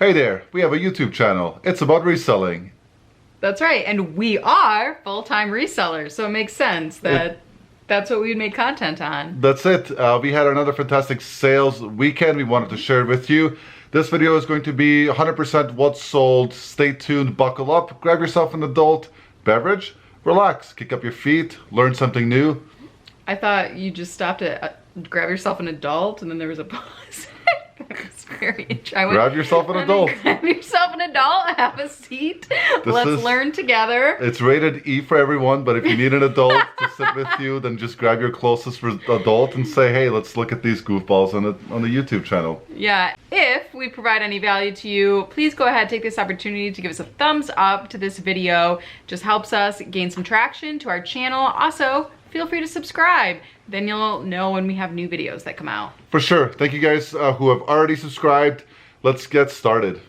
Hey there, we have a YouTube channel. It's about reselling. That's right, and we are full-time resellers, so it makes sense that that's what we would make content on. That's it. We had another fantastic sales weekend. We wanted to share it with you. This video is going to be 100% what's sold. Stay tuned, buckle up, grab yourself an adult beverage, relax, kick up your feet, learn something new. I thought you just stopped at grab yourself an adult, and then there was a pause. That was very interesting. Grab yourself an adult. Grab yourself an adult, have a seat. Let's learn together. It's rated E for everyone, but if you need an adult to sit with you, then just grab your closest adult and say, hey, let's look at these goofballs on the YouTube channel. Yeah, if we provide any value to you, please go ahead, take this opportunity to give us a thumbs up to this video. Just helps us gain some traction to our channel. Also, feel free to subscribe. Then you'll know when we have new videos that come out. For sure. Thank you guys who have already subscribed. Let's get started.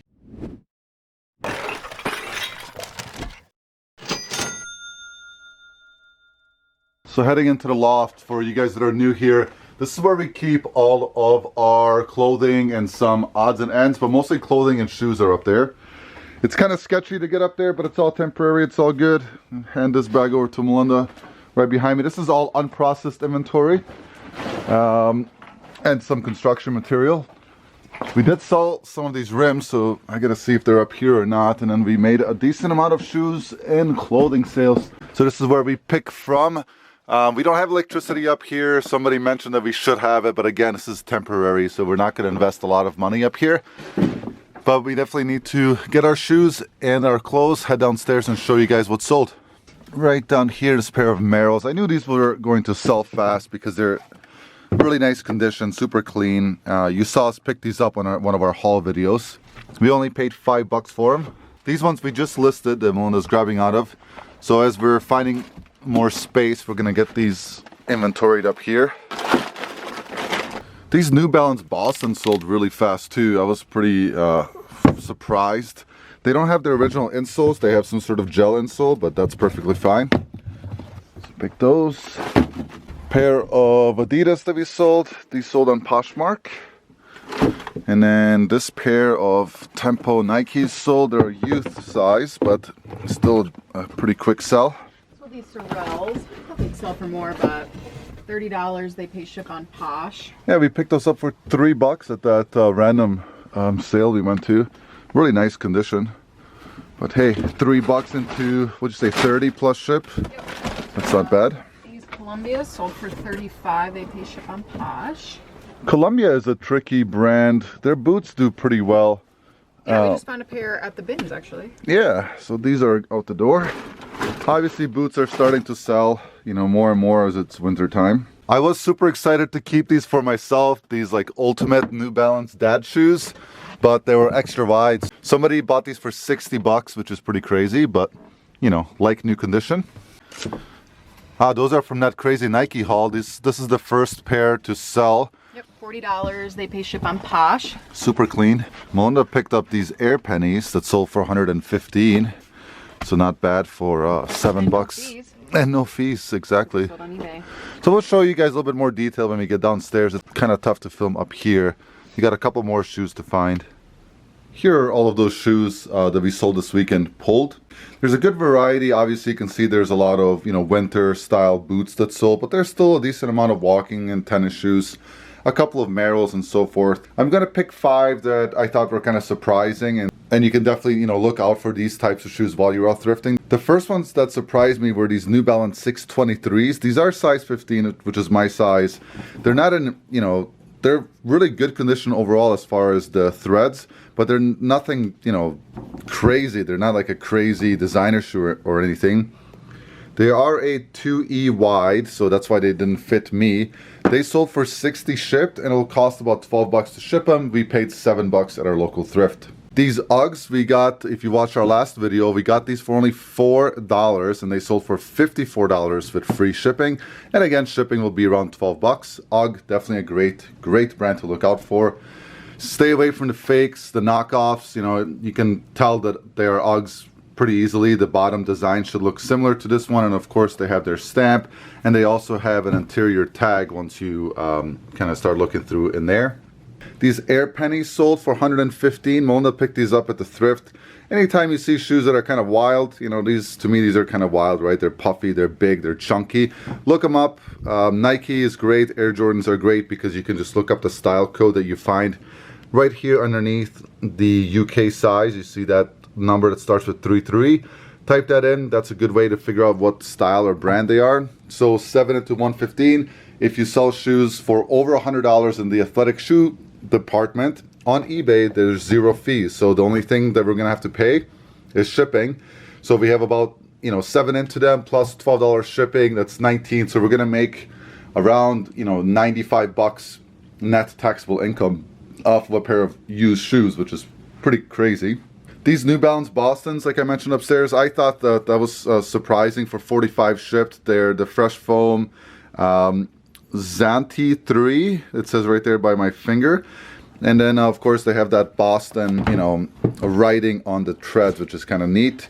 So heading into the loft, for you guys that are new here, this is where we keep all of our clothing and some odds and ends, but mostly clothing and shoes are up there. It's kind of sketchy to get up there, but it's all temporary. It's all good. Hand this bag over to Melinda. Right behind me, this is all unprocessed inventory and some construction material. We did sell some of these rims, so I gotta see if they're up here or not. And then we made a decent amount of shoes and clothing sales. So this is where we pick from. We don't have electricity up here. Somebody mentioned that we should have it, but again, this is temporary, so we're not gonna invest a lot of money up here. But we definitely need to get our shoes and our clothes, head downstairs and show you guys what's sold. Right down here, this pair of Merrells. I knew these were going to sell fast because they're really nice condition, super clean. You saw us pick these up on one of our haul videos. We only paid $5 for them. These ones we just listed, that Melinda's grabbing out of. So as we're finding more space, we're gonna get these inventoried up here. These New Balance Boston sold really fast too. I was pretty surprised. They don't have the original insoles, they have some sort of gel insole, but that's perfectly fine. So pick those. Pair of Adidas that we sold, these sold on Poshmark. And then this pair of Tempo Nikes sold, they're a youth size, but still a pretty quick sell. So these Sorels, they sell for more, but $30 they pay ship on Posh. Yeah, we picked those up for $3 at that random sale we went to. Really nice condition, but hey, $3 into, what'd you say, 30 plus ship? Yep. That's not bad. These Columbias sold for $35. They pay ship on Posh. Columbia is a tricky brand. Their boots do pretty well. Yeah, we just found a pair at the bins actually. Yeah, so these are out the door. Obviously, boots are starting to sell, you know, more and more as it's winter time. I was super excited to keep these for myself. These like ultimate New Balance dad shoes. But they were extra wide. Somebody bought these for $60, which is pretty crazy, but you know, like new condition. Those are from that crazy Nike haul. This is the first pair to sell. Yep, $40. They pay ship on Posh. Super clean. Melinda picked up these Air Pennies that sold for $115. So not bad for $7. And no fees, exactly. Sold on eBay. So we'll show you guys a little bit more detail when we get downstairs. It's kind of tough to film up here. You got a couple more shoes to find. Here are all of those shoes that we sold this weekend pulled. There's a good variety. Obviously you can see there's a lot of, you know, winter style boots that sold, but there's still a decent amount of walking and tennis shoes. A couple of Merrells and so forth. I'm gonna pick 5 that I thought were kind of surprising, and you can definitely, you know, look out for these types of shoes while you're out thrifting. The first ones that surprised me were these New Balance 623s. These are size 15, which is my size. They're not in, you know, they're really good condition overall as far as the threads, but they're nothing, you know, crazy. They're not like a crazy designer shoe or anything. They are a 2E wide, so that's why they didn't fit me. They sold for $60 shipped, and it'll cost about $12 to ship them. We paid $7 at our local thrift. These Uggs we got, if you watched our last video, we got these for only $4 and they sold for $54 with free shipping. And again, shipping will be around $12. Ugg, definitely a great brand to look out for. Stay away from the fakes, the knockoffs. You know, you can tell that they are Uggs pretty easily. The bottom design should look similar to this one, and of course they have their stamp, and they also have an interior tag once you kind of start looking through in there. These air pennies sold for $115. Melinda picked these up at the thrift. Anytime you see shoes that are kind of wild, you know, these, to me, these are kind of wild, right? They're puffy, they're big, they're chunky. Look them up. Nike is great. Air Jordans are great because you can just look up the style code that you find right here underneath the UK size. You see that number that starts with 33. Type that in. That's a good way to figure out what style or brand they are. So 7 into 115. If you sell shoes for over $100 in the athletic shoe department on eBay, there's 0 fees. So the only thing that we're gonna have to pay is shipping. So we have about, you know, 7 into them plus $12 shipping. That's 19. So we're gonna make around, you know, 95 bucks net taxable income off of a pair of used shoes, which is pretty crazy. These New Balance Bostons, like I mentioned upstairs, I thought that was surprising for 45 shipped. They're the Fresh Foam Zanti 3. It says right there by my finger. And then, of course, they have that Boston, you know, writing on the treads, which is kind of neat.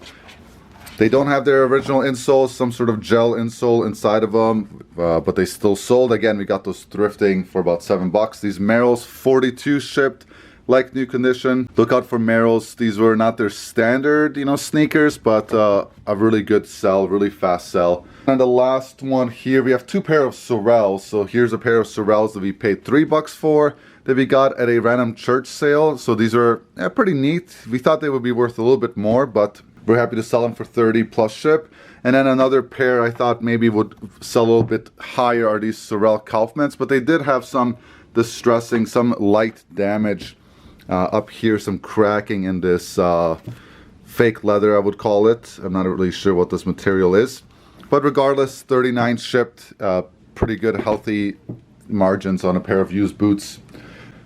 They don't have their original insoles, some sort of gel insole inside of them, but they still sold. Again, we got those thrifting for about $7. These Merrells, 42 shipped, like new condition. Look out for Merrells. These were not their standard, you know, sneakers, but a really good sell, really fast sell. And the last one here, we have 2 pair of Sorels. So here's a pair of Sorels that we paid $3 for, that we got at a random church sale. So these are pretty neat. We thought they would be worth a little bit more, but we're happy to sell them for 30 plus ship. And then another pair I thought maybe would sell a little bit higher are these Sorel Kaufmans, but they did have some distressing, some light damage up here, some cracking in this fake leather, I would call it. I'm not really sure what this material is. But regardless, 39 shipped, pretty good, healthy margins on a pair of used boots.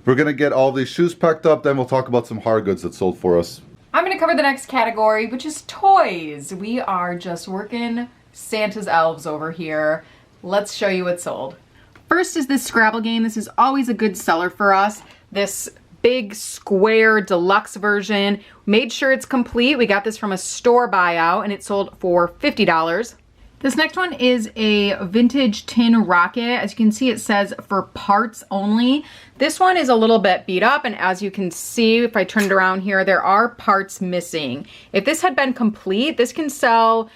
We're gonna get all these shoes packed up, then we'll talk about some hard goods that sold for us. I'm gonna cover the next category, which is toys. We are just working Santa's elves over here. Let's show you what's sold. First is this Scrabble game. This is always a good seller for us. This big square deluxe version. Made sure it's complete. We got this from a store buyout and it sold for $50. This next one is a vintage tin rocket. As you can see, it says for parts only. This one is a little bit beat up, and as you can see, if I turn it around here, there are parts missing. If this had been complete, this can sell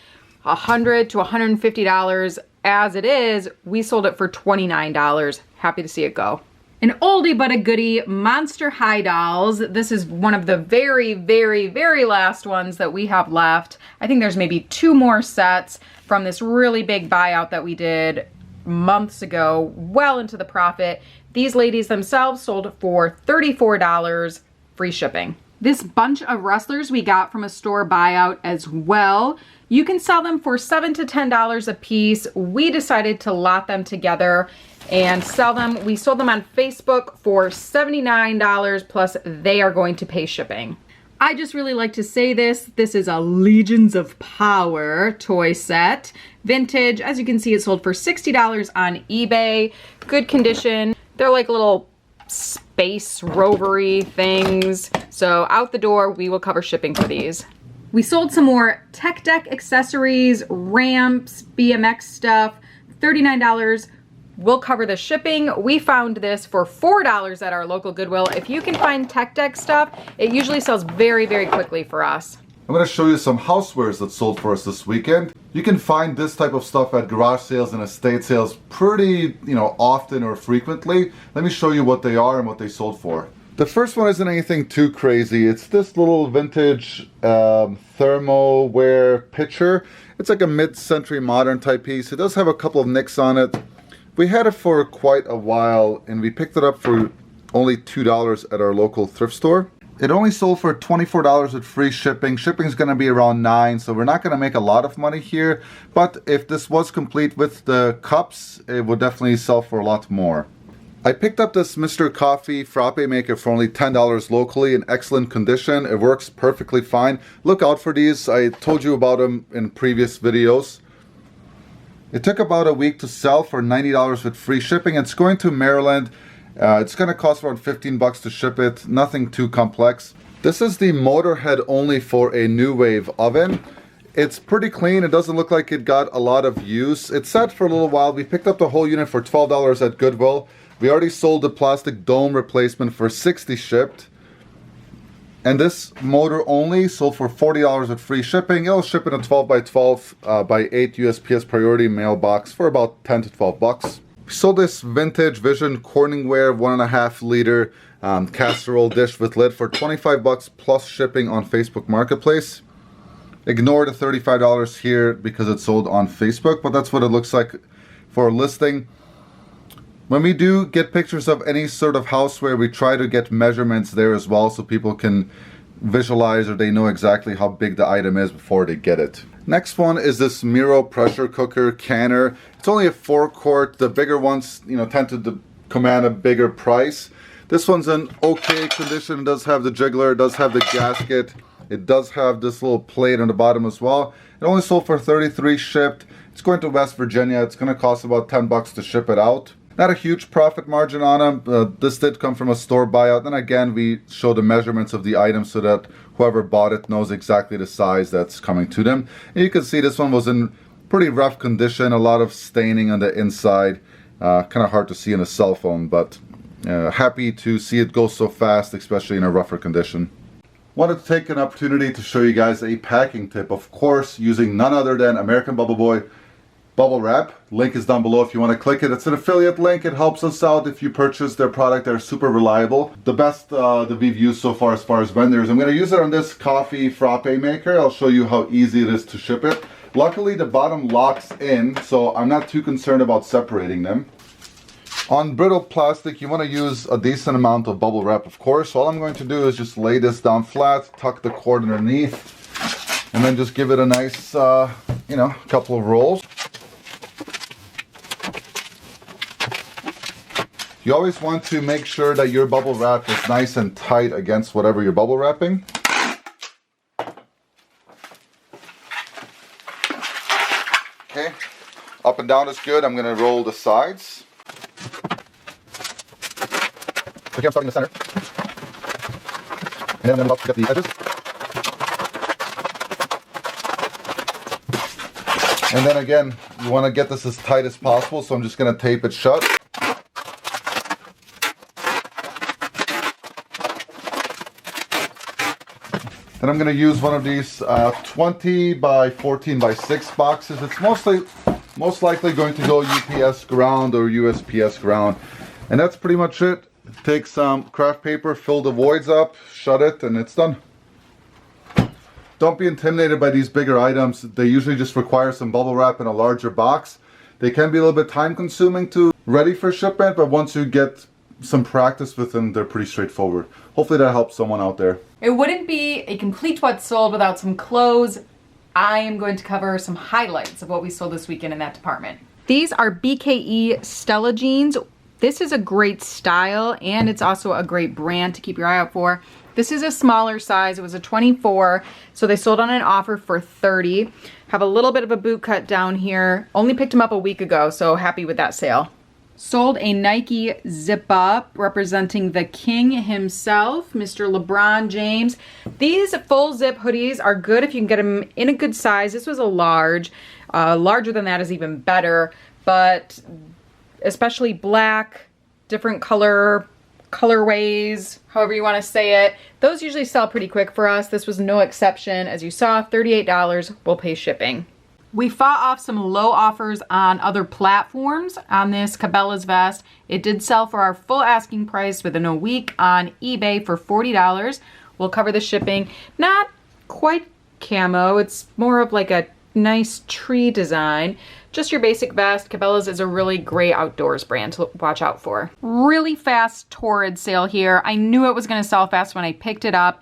$100 to $150. As it is, we sold it for $29. Happy to see it go. An oldie but a goodie, Monster High Dolls. This is one of the very, very, very last ones that we have left. I think there's maybe 2 more sets from this really big buyout that we did months ago, well into the profit. These ladies themselves sold for $34, free shipping. This bunch of wrestlers we got from a store buyout as well. You can sell them for $7 to $10 a piece. We decided to lot them together and sell them. We sold them on Facebook for $79, plus they are going to pay shipping. I just really like to say this. This is a Legions of Power toy set. Vintage. As you can see, it sold for $60 on eBay. Good condition. They're like little space rovery things. So out the door, we will cover shipping for these. We sold some more tech deck accessories, ramps, BMX stuff, $39. We'll cover the shipping. We found this for $4 at our local Goodwill. If you can find tech deck stuff, it usually sells very, very quickly for us. I'm going to show you some housewares that sold for us this weekend. You can find this type of stuff at garage sales and estate sales pretty, often or frequently. Let me show you what they are and what they sold for. The first one isn't anything too crazy. It's this little vintage thermoware pitcher. It's like a mid-century modern type piece. It does have a couple of nicks on it. We had it for quite a while and we picked it up for only $2 at our local thrift store. It only sold for $24 with free shipping. Shipping is going to be around $9, so we're not going to make a lot of money here. But if this was complete with the cups, it would definitely sell for a lot more. I picked up this Mr. Coffee frappe maker for only $10 locally in excellent condition. It works perfectly fine. Look out for these. I told you about them in previous videos. It took about a week to sell for $90 with free shipping. It's going to Maryland. It's going to cost around $15 to ship it. Nothing too complex. This is the motor head only for a New Wave oven. It's pretty clean. It doesn't look like it got a lot of use. It sat for a little while. We picked up the whole unit for $12 at Goodwill. We already sold the plastic dome replacement for $60 shipped. And this motor only sold for $40 with free shipping. It'll ship in a 12 by 12 by 8 USPS priority mailbox for about 10 to 12 bucks. We sold this vintage Vision Corningware 1.5 liter casserole dish with lid for 25 bucks plus shipping on Facebook Marketplace. Ignore the $35 here because it's sold on Facebook, but that's what it looks like for a listing. When we do get pictures of any sort of houseware, we try to get measurements there as well so people can visualize or they know exactly how big the item is before they get it. Next one is this Miro pressure cooker canner. It's only a 4-quart. The bigger ones, tend to command a bigger price. This one's in okay condition. It does have the jiggler, it does have the gasket. It does have this little plate on the bottom as well. It only sold for $33 shipped. It's going to West Virginia. It's going to cost about 10 bucks to ship it out. Not a huge profit margin on them. This did come from a store buyout. Then again, we show the measurements of the item so that whoever bought it knows exactly the size that's coming to them. And you can see this one was in pretty rough condition. A lot of staining on the inside. Kind of hard to see in a cell phone, but happy to see it go so fast, especially in a rougher condition. Wanted to take an opportunity to show you guys a packing tip. Of course, using none other than American Bubble Boy bubble wrap. Link is down below if you want to click it. It's an affiliate link. It helps us out if you purchase their product. They're super reliable. The best that we've used so far as vendors. I'm going to use it on this coffee frappe maker. I'll show you how easy it is to ship it. Luckily, the bottom locks in, so I'm not too concerned about separating them. On brittle plastic, you want to use a decent amount of bubble wrap, of course. All I'm going to do is just lay this down flat, tuck the cord underneath, and then just give it a nice, couple of rolls. You always want to make sure that your bubble wrap is nice and tight against whatever you're bubble wrapping. Okay, up and down is good. I'm going to roll the sides. Okay, I'm starting in the center. And then I'm about to get the edges. And then again, you want to get this as tight as possible, so I'm just going to tape it shut. Then I'm going to use one of these 20 by 14 by 6 boxes. It's most likely going to go UPS ground or USPS ground. And that's pretty much it. Take some craft paper, fill the voids up, shut it, and it's done. Don't be intimidated by these bigger items. They usually just require some bubble wrap in a larger box. They can be a little bit time consuming to ready for shipment, but once you get some practice with them, they're pretty straightforward. Hopefully that helps someone out there. It wouldn't be a complete What's Sold without some clothes. I am going to cover some highlights of what we sold this weekend in that department. These are BKE Stella jeans. This is a great style and it's also a great brand to keep your eye out for. This is a smaller size. It was a 24, so they sold on an offer for 30. Have a little bit of a boot cut down here. Only picked them up a week ago, so happy with that sale. Sold a Nike zip up representing the king himself, Mr. LeBron James. These full zip hoodies are good if you can get them in a good size. This was a large. Larger than that is even better, but especially black, different colorways, however you want to say it. Those usually sell pretty quick for us. This was no exception. As you saw, $38. We'll pay shipping. We fought off some low offers on other platforms on this Cabela's vest. It did sell for our full asking price within a week on eBay for $40. We'll cover the shipping. Not quite camo. It's more of like a nice tree design. Just your basic vest. Cabela's is a really great outdoors brand to watch out for. Really fast torrid sale here. I knew it was going to sell fast when I picked it up.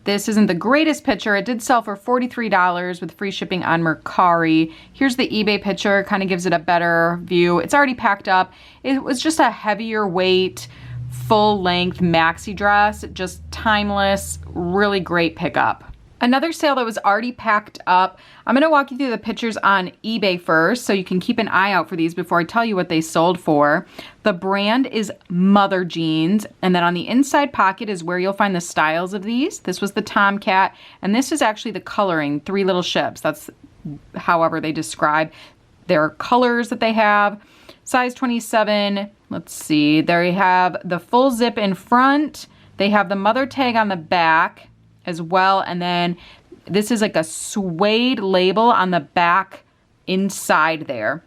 This isn't the greatest picture. It did sell for $43 with free shipping on Mercari. Here's the eBay picture, kind of gives it a better view. It's already packed up. It was just a heavier weight, full length maxi dress, just timeless, really great pickup. Another sale that was already packed up. I'm gonna walk you through the pictures on eBay first so you can keep an eye out for these before I tell you what they sold for. The brand is Mother Jeans, and then on the inside pocket is where you'll find the styles of these. This was the Tomcat, and this is actually the coloring, 3 little ships. That's however they describe their colors that they have. Size 27, Let's see, they have the full zip in front. They have the mother tag on the back as well. And then this is like a suede label on the back inside there.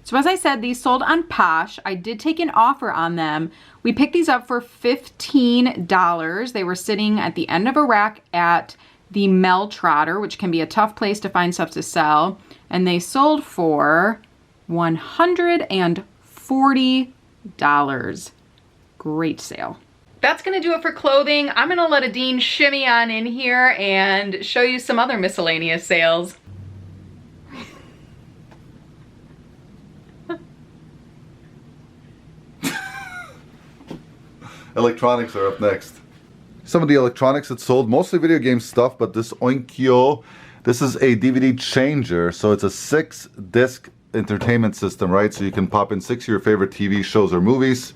So as I said, these sold on Posh. I did take an offer on them. We picked these up for $15. They were sitting at the end of a rack at the Mel Trotter, which can be a tough place to find stuff to sell. And they sold for $140. Great sale. That's gonna do it for clothing. I'm gonna let Adine shimmy on in here and show you some other miscellaneous sales. Electronics are up next. Some of the electronics that sold, mostly video game stuff, but this Oinkyo, this is a DVD changer. So it's a 6-disc entertainment system, right? So you can pop in 6 of your favorite TV shows or movies.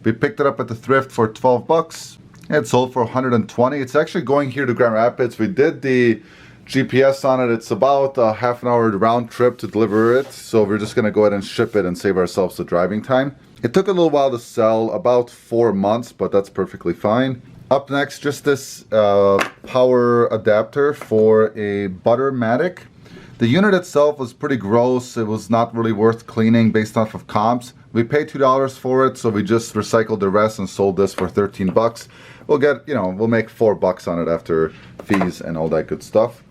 We picked it up at the thrift for 12 bucks. It sold for 120. It's actually going here to Grand Rapids. We did the GPS on it. It's about a half an hour round trip to deliver it. So we're just gonna go ahead and ship it and save ourselves the driving time. It took a little while to sell, about 4 months, but that's perfectly fine. Up next, just this power adapter for a Buttermatic. The unit itself was pretty gross. It was not really worth cleaning based off of comps. We paid $2 for it, so we just recycled the rest and sold this for 13 bucks. We'll get, we'll make 4 bucks on it after fees and all that good stuff.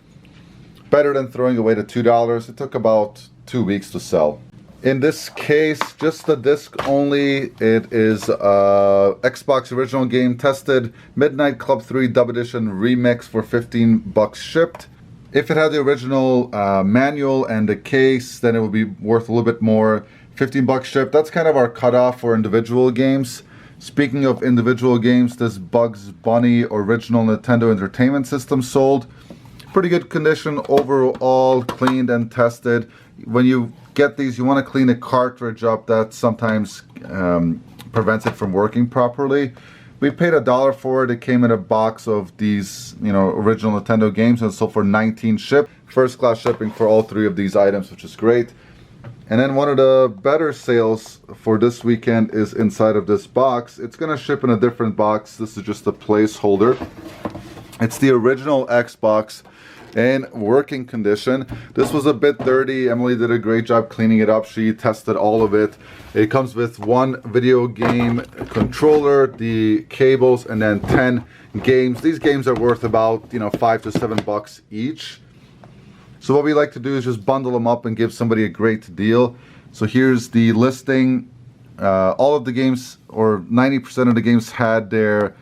Better than throwing away the $2. It took about 2 weeks to sell. In this case, just the disc only. It is Xbox original game tested Midnight Club 3 Dub Edition Remix for 15 bucks shipped. If it had the original manual and the case, then it would be worth a little bit more. 15 bucks shipped. That's kind of our cutoff for individual games. Speaking of individual games, this Bugs Bunny original Nintendo Entertainment System sold. Pretty good condition overall, cleaned and tested. When you get these, you want to clean a cartridge up. That sometimes prevents it from working properly. We paid $1 for it. It came in a box of these, original Nintendo games, and sold for 19 shipped. First class shipping for all 3 of these items, which is great. And then one of the better sales for this weekend is inside of this box. It's gonna ship in a different box. This is just a placeholder. It's the original Xbox in working condition. This was a bit dirty. Emily did a great job cleaning it up. She tested all of it. It comes with 1 video game controller, the cables, and then 10 games. These games are worth about, 5 to 7 bucks each. So what we like to do is just bundle them up and give somebody a great deal. So here's the listing. All of the games, or 90% of the games, had their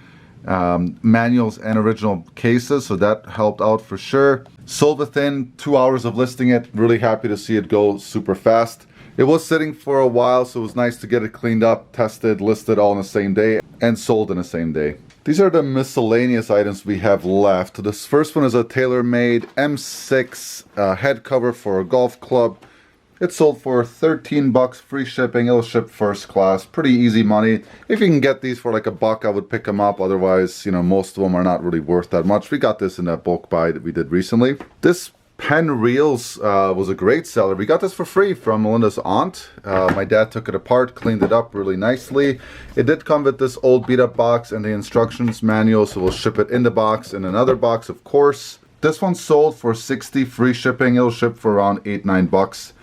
manuals and original cases, so that helped out for sure. Sold within 2 hours of listing it. Really happy to see it go super fast. It was sitting for a while, so it was nice to get it cleaned up, tested, listed all in the same day, and sold in the same day. These are the miscellaneous items we have left. This first one is a tailor-made M6 head cover for a golf club. It sold for 13 bucks, free shipping. It'll ship first class. Pretty easy money. If you can get these for like $1, I would pick them up. Otherwise, most of them are not really worth that much. We got this in that bulk buy that we did recently. This pen reels was a great seller. We got this for free from Melinda's aunt. My dad took it apart, cleaned it up really nicely. It did come with this old beat up box and the instructions manual, so we'll ship it in the box, in another box, of course. This one sold for 60, free shipping. It'll ship for around 8-9 bucks.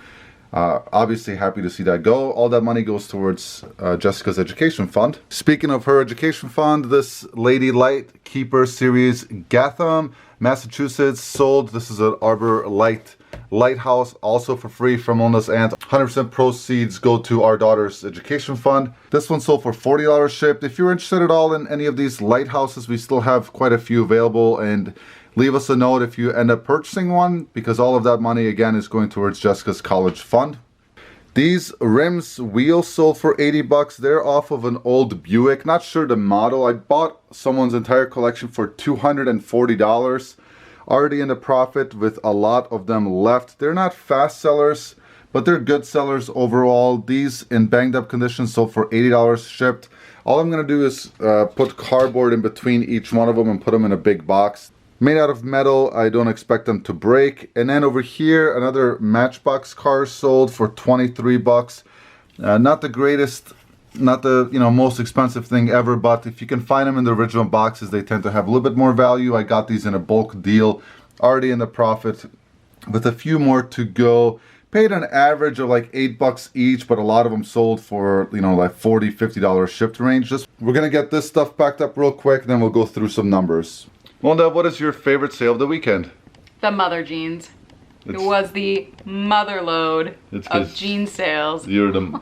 Obviously happy to see that go. All that money goes towards Jessica's education fund. Speaking of her education fund, this Lady Light Keeper series Gotham, Massachusetts sold. This is an Arbor Light lighthouse, also for free from Melinda's aunt. 100% proceeds go to our daughter's education fund. This one sold for $40 shipped. If you're interested at all in any of these lighthouses, we still have quite a few available, and leave us a note if you end up purchasing one, because all of that money again is going towards Jessica's college fund. These rims wheels sold for 80 bucks. They're off of an old Buick. Not sure the model. I bought someone's entire collection for $240. Already in the profit with a lot of them left. They're not fast sellers, but they're good sellers overall. These in banged up condition sold for $80 shipped. All I'm going to do is put cardboard in between each one of them and put them in a big box. Made out of metal, I don't expect them to break. And then over here, another Matchbox car sold for 23 bucks. Not the greatest Not the most expensive thing ever, but if you can find them in the original boxes, they tend to have a little bit more value. I got these in a bulk deal, already in the profit, with a few more to go. Paid an average of like $8 each, but a lot of them sold for like $40-50 shipped range. We're gonna get this stuff packed up real quick, then we'll go through some numbers. Wanda, what is your favorite sale of the weekend? The mother jeans. It was the mother load of jean sales. You're the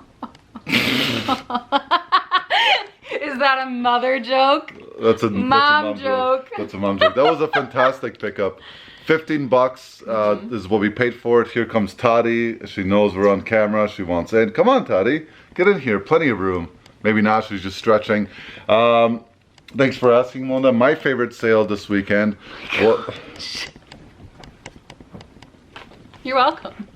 Is that a mother joke? That's a mom joke. That's a mom joke. That was a fantastic pickup. $15 is what we paid for it. Here comes Toddy. She knows we're on camera. She wants in. Come on, Toddy. Get in here. Plenty of room. Maybe not. She's just stretching. Thanks for asking, Wanda. My favorite sale this weekend. Well, you're welcome.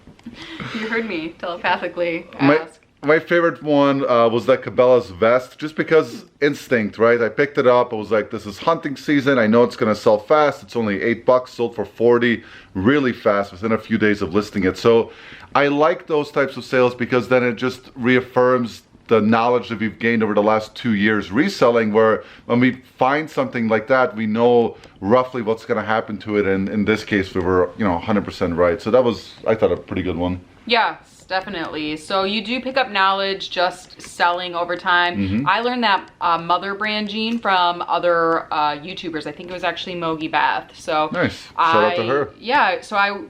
You heard me telepathically ask. My favorite one was that Cabela's vest, just because instinct, right? I picked it up. I was like, this is hunting season. I know it's going to sell fast. It's only $8, sold for $40 really fast within a few days of listing it. So I like those types of sales because then it just reaffirms the knowledge that we've gained over the last 2 years reselling, where when we find something like that, we know roughly what's going to happen to it. And in this case, we were 100% right. So that was, I thought, a pretty good one. Yes, definitely. So you do pick up knowledge just selling over time. I learned that mother brand jean from other YouTubers. I think it was actually Mogi Beth. So nice. Shout out to her. Yeah. So I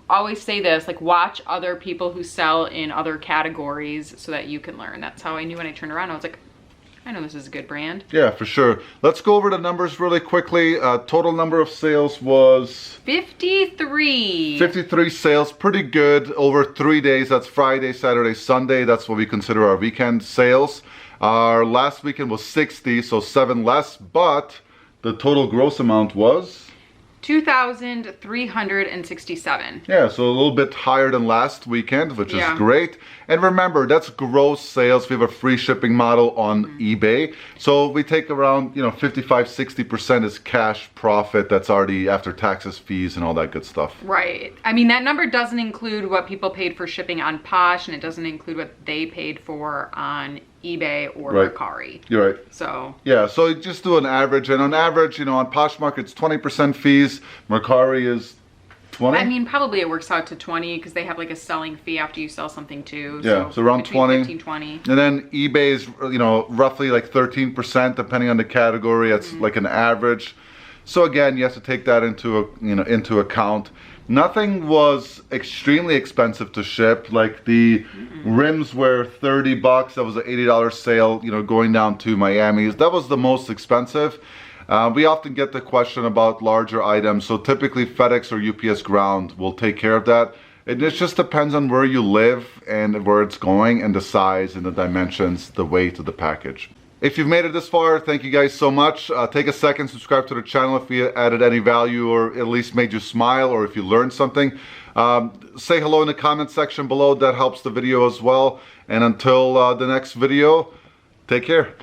always say this, like, watch other people who sell in other categories so that you can learn. That's how I knew when I turned around. I was like, I know this is a good brand. Yeah, for sure. Let's go over the numbers really quickly. Total number of sales was 53. 53 sales, pretty good over 3 days. That's Friday, Saturday, Sunday. That's what we consider our weekend sales. Our last weekend was 60, so 7 less, but the total gross amount was $2,367. Yeah, so a little bit higher than last weekend, which is great. And remember, that's gross sales. We have a free shipping model on eBay. So we take around, 55-60% is cash profit. That's already after taxes, fees, and all that good stuff. Right. I mean, that number doesn't include what people paid for shipping on Posh, and it doesn't include what they paid for on eBay or Mercari. You're right. So yeah, so just do an average, and on average, on Poshmark it's 20% fees. Mercari is 20. I mean, probably it works out to 20 because they have like a selling fee after you sell something too. Yeah, so around 20. 15, 20. And then eBay is roughly like 13% depending on the category. That's like an average. So again, you have to take that into account. Nothing was extremely expensive to ship. Like the rims were $30. That was an $80 sale, going down to Miami's. That was the most expensive. We often get the question about larger items. So typically FedEx or UPS ground will take care of that. It just depends on where you live and where it's going and the size and the dimensions, the weight of the package. If you've made it this far, thank you guys so much. Take a second, subscribe to the channel if we added any value or at least made you smile, or if you learned something. Say hello in the comment section below. That helps the video as well. And until the next video, take care.